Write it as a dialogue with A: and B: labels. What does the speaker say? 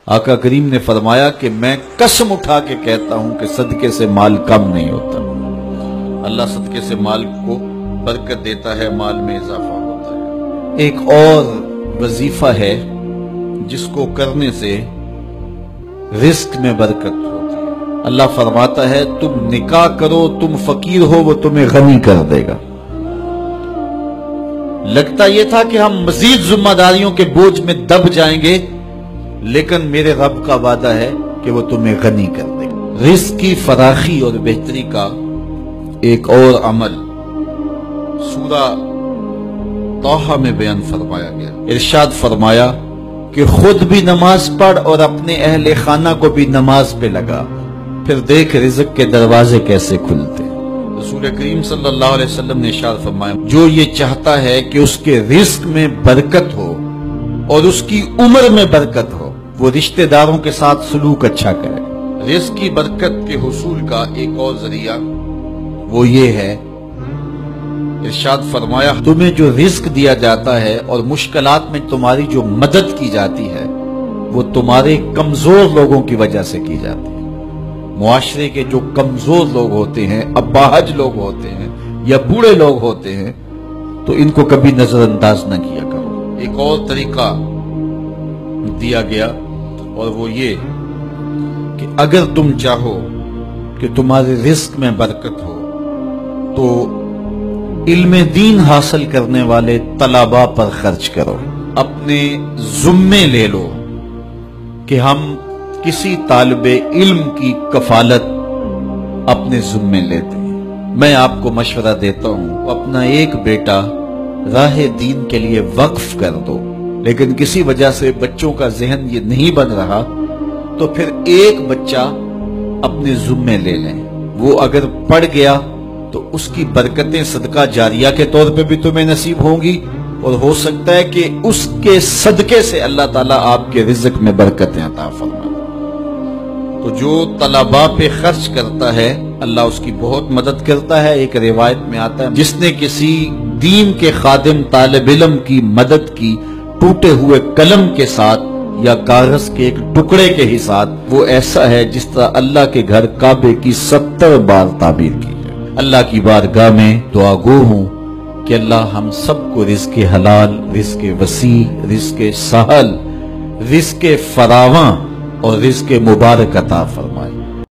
A: آقا کریم نے فرمایا کہ میں قسم اٹھا کے کہتا ہوں کہ صدقے سے مال کم نہیں ہوتا، اللہ صدقے سے مال کو برکت دیتا ہے، مال میں اضافہ ہوتا ہے۔ ایک اور وظیفہ ہے جس کو کرنے سے رزق میں برکت ہوتی ہے۔ اللہ فرماتا ہے تم نکاح کرو، تم فقیر ہو وہ تمہیں غنی کر دے گا۔ لگتا یہ تھا کہ ہم مزید ذمہ داریوں کے بوجھ میں دب جائیں گے، لیکن میرے رب کا وعدہ ہے کہ وہ تمہیں غنی کر دے گا۔ رزق کی فراخی اور بہتری کا ایک اور عمل سورہ طٰہٰ میں بیان فرمایا گیا۔ ارشاد فرمایا کہ خود بھی نماز پڑھ اور اپنے اہل خانہ کو بھی نماز پہ لگا، پھر دیکھ رزق کے دروازے کیسے کھلتے۔ رسول کریم صلی اللہ علیہ وسلم نے ارشاد فرمایا جو یہ چاہتا ہے کہ اس کے رزق میں برکت ہو اور اس کی عمر میں برکت ہو، وہ رشتہ داروں کے ساتھ سلوک اچھا کرے۔ رزق کی برکت کے حصول کا ایک اور ذریعہ وہ یہ ہے، ارشاد فرمایا تمہیں جو رزق دیا جاتا ہے اور مشکلات میں تمہاری جو مدد کی جاتی ہے وہ تمہارے کمزور لوگوں کی وجہ سے کی جاتی ہے۔ معاشرے کے جو کمزور لوگ ہوتے ہیں، اپاہج لوگ ہوتے ہیں یا بوڑھے لوگ ہوتے ہیں، تو ان کو کبھی نظر انداز نہ کیا کرو۔ ایک اور طریقہ دیا گیا اور وہ یہ کہ اگر تم چاہو کہ تمہارے رزق میں برکت ہو تو علم دین حاصل کرنے والے طلباء پر خرچ کرو۔ اپنے ذمے لے لو کہ ہم کسی طالب علم کی کفالت اپنے ذمے لیتے ہیں۔ میں آپ کو مشورہ دیتا ہوں اپنا ایک بیٹا راہ دین کے لیے وقف کر دو، لیکن کسی وجہ سے بچوں کا ذہن یہ نہیں بن رہا تو پھر ایک بچہ اپنے ذمے لے لیں۔ وہ اگر پڑھ گیا تو اس کی برکتیں صدقہ جاریہ کے طور پہ بھی تمہیں نصیب ہوں گی، اور ہو سکتا ہے کہ اس کے صدقے سے اللہ تعالیٰ آپ کے رزق میں برکتیں عطا فرمائے۔ تو جو طلباء پہ خرچ کرتا ہے اللہ اس کی بہت مدد کرتا ہے۔ ایک روایت میں آتا ہے جس نے کسی دین کے خادم طالب علم کی مدد کی ٹوٹے ہوئے قلم کے ساتھ یا کاغذ کے ایک ٹکڑے کے ہی ساتھ، وہ ایسا ہے جس طرح اللہ کے گھر کعبے کی 70 بار تعمیر کی ہے۔ اللہ کی بارگاہ میں دعا گو ہوں کہ اللہ ہم سب کو رزق حلال، رزق وسیع، رزق سہل، رزق فراواں اور رزق مبارک عطا فرمائے۔